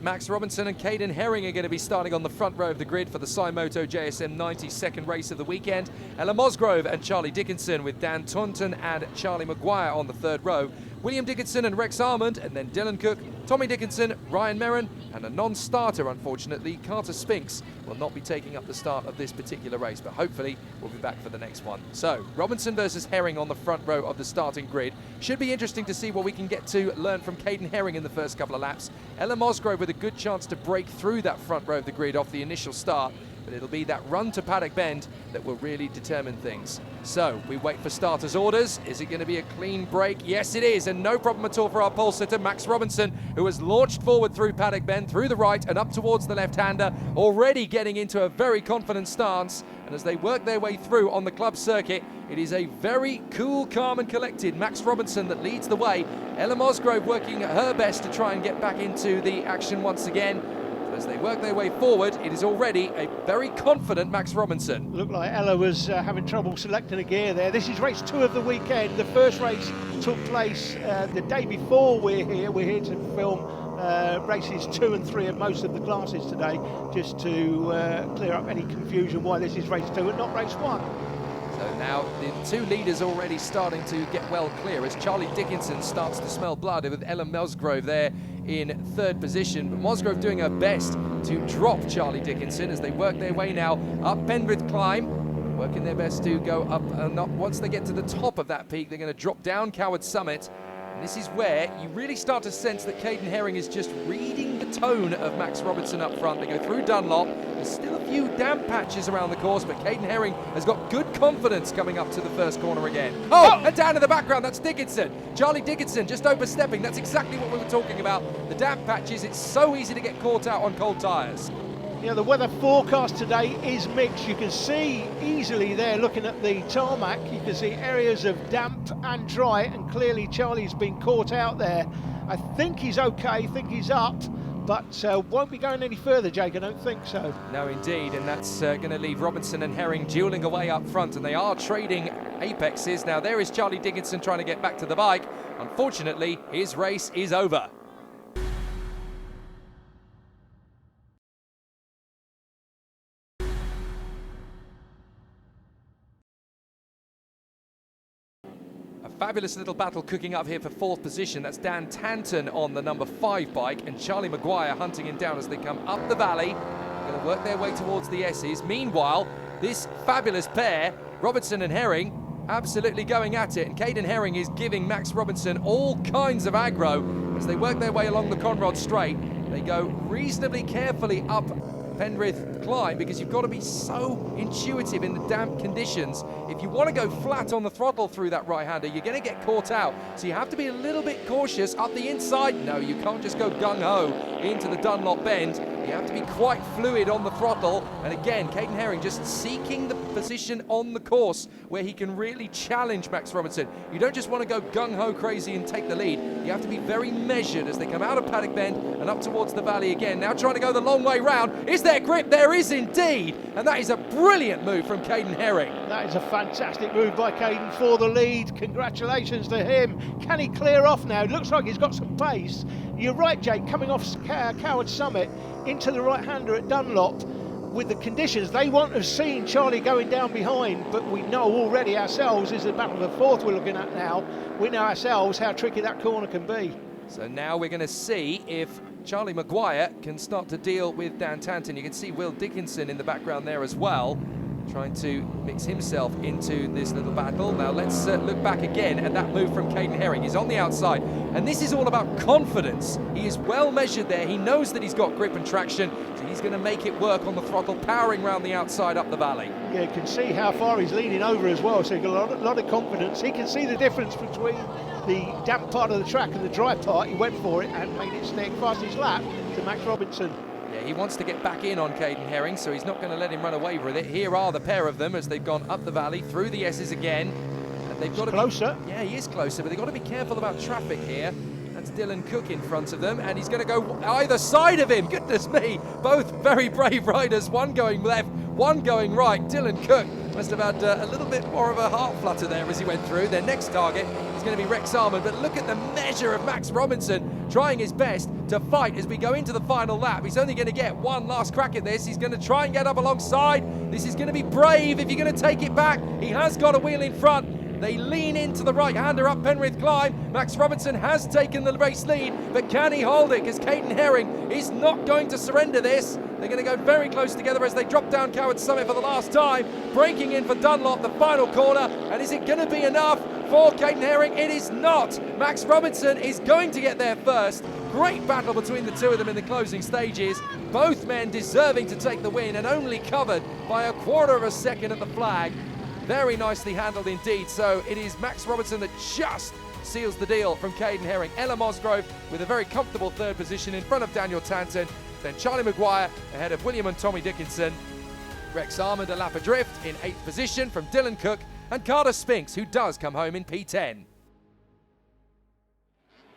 Max Robinson and Caden Herring are going to be starting on the front row of the grid for the Cymoto JSM90 second race of the weekend. Ella Mosgrove and Charlie Dickinson with Dan Taunton and Charlie Maguire on the third row. William Dickinson and Rex Armand, and then Dylan Cook, Tommy Dickinson, Ryan Merrin, and a non-starter, unfortunately, Carter Spinks, will not be taking up the start of this particular race, but hopefully we'll be back for the next one. So, Robinson versus Herring on the front row of the starting grid. Should be interesting to see what we can get to learn from Caden Herring in the first couple of laps. Ella Mosgrove with a good chance to break through that front row of the grid off the initial start, but it'll be that run to Paddock Bend that will really determine things. So, we wait for starters' orders. Is it going to be a clean break? Yes, it is, and no problem at all for our pole sitter, Max Robinson, who has launched forward through Paddock Bend, through the right and up towards the left-hander, already getting into a very confident stance. And as they work their way through on the club circuit, it is a very cool, calm and collected Max Robinson that leads the way. Ella Mosgrove working her best to try and get back into the action once again. As they work their way forward, it is already a very confident Max Robinson. Looked like Ella was having trouble selecting a gear there. This is race 2 of the weekend. The first race took place the day before we're here. We're here to film races 2 and 3 of most of the classes today, just to clear up any confusion why this is race 2 and not race 1. So now the two leaders already starting to get well clear as Charlie Dickinson starts to smell blood with Ella Mosgrove there in third position. But Mosgrove doing her best to drop Charlie Dickinson as they work their way now up Penrith Climb, working their best to go up and up. Once they get to the top of that peak, they're going to drop down Coward Summit. And this is where you really start to sense that Caden Herring is just reading the tone of Max Robinson up front. They go through Dunlop. There's still a few damp patches around the course, but Caden Herring has got good confidence coming up to the first corner again. Oh, and down in the background, that's Dickinson. Charlie Dickinson just overstepping. That's exactly what we were talking about. The damp patches, it's so easy to get caught out on cold tyres. Yeah, the weather forecast today is mixed. You can see easily there, looking at the tarmac, you can see areas of damp and dry, and clearly Charlie's been caught out there. I think he's okay, I think he's up, but won't be going any further, Jake, I don't think so. No, indeed, and that's going to leave Robinson and Herring dueling away up front, and they are trading apexes. Now, there is Charlie Dickinson trying to get back to the bike. Unfortunately, his race is over. Fabulous little battle cooking up here for fourth position. That's Dan Taunton on the number 5 bike and Charlie Maguire hunting him down as they come up the valley. They're going to work their way towards the S's. Meanwhile, this fabulous pair, Robinson and Herring, absolutely going at it. And Caden Herring is giving Max Robinson all kinds of aggro as they work their way along the Conrod Straight. They go reasonably carefully up Penrith Climb because you've got to be so intuitive in the damp conditions. If you want to go flat on the throttle through that right-hander, you're going to get caught out. So you have to be a little bit cautious up the inside. No, you can't just go gung-ho into the Dunlop bend. You have to be quite fluid on the throttle. And again, Caden Herring just seeking the position on the course where he can really challenge Max Robinson. You don't just want to go gung-ho crazy and take the lead. You have to be very measured as they come out of Paddock Bend and up towards the valley again. Now trying to go the long way round. Is there grip? There is indeed. And that is a brilliant move from Caden Herring. That is a fantastic move by Caden for the lead. Congratulations to him. Can he clear off now? It looks like he's got some pace. You're right, Jake, coming off Coward Summit into the right-hander at Dunlop. With the conditions, they won't have seen Charlie going down behind, but we know already ourselves, is the battle of the fourth we're looking at now. We know ourselves how tricky that corner can be. So now we're going to see if Charlie Maguire can start to deal with Dan Taunton. You can see Will Dickinson in the background there as well, trying to mix himself into this little battle. Now let's look back again at that move from Caden Herring. He's on the outside, and this is all about confidence. He is well measured there. He knows that he's got grip and traction, so he's going to make it work on the throttle, powering around the outside up the valley. Yeah, you can see how far he's leaning over as well, so he's got a lot of confidence. He can see the difference between the damp part of the track and the dry part. He went for it and made it stick. Fastest lap to Max Robinson. Yeah, he wants to get back in on Caden Herring, so he's not going to let him run away with it. Here are the pair of them as they've gone up the valley, through the S's again. And they've got to closer. Yeah, he is closer, but they've got to be careful about traffic here. That's Dylan Cook in front of them, and he's going to go either side of him. Goodness me, both very brave riders, one going left, one going right. Dylan Cook must have had a little bit more of a heart flutter there as he went through. Their next target is going to be Rex Armand, but look at the measure of Max Robinson trying his best to fight as we go into the final lap. He's only going to get one last crack at this. He's going to try and get up alongside. This is going to be brave if you're going to take it back. He has got a wheel in front. They lean into the right-hander up Penrith Climb. Max Robertson has taken the race lead, but can he hold it? Because Caden Herring is not going to surrender this. They're going to go very close together as they drop down Coward Summit for the last time. Breaking in for Dunlop, the final corner. And is it going to be enough for Caden Herring? It is not. Max Robertson is going to get there first. Great battle between the two of them in the closing stages. Both men deserving to take the win and only covered by a quarter of a second at the flag. Very nicely handled indeed. So it is Max Robertson that just seals the deal from Caden Herring. Ella Mosgrove with a very comfortable third position in front of Daniel Tanton. Then Charlie Maguire ahead of William and Tommy Dickinson. Rex Armand a lap adrift in 8th position from Dylan Cook and Carter Spinks, who does come home in P10.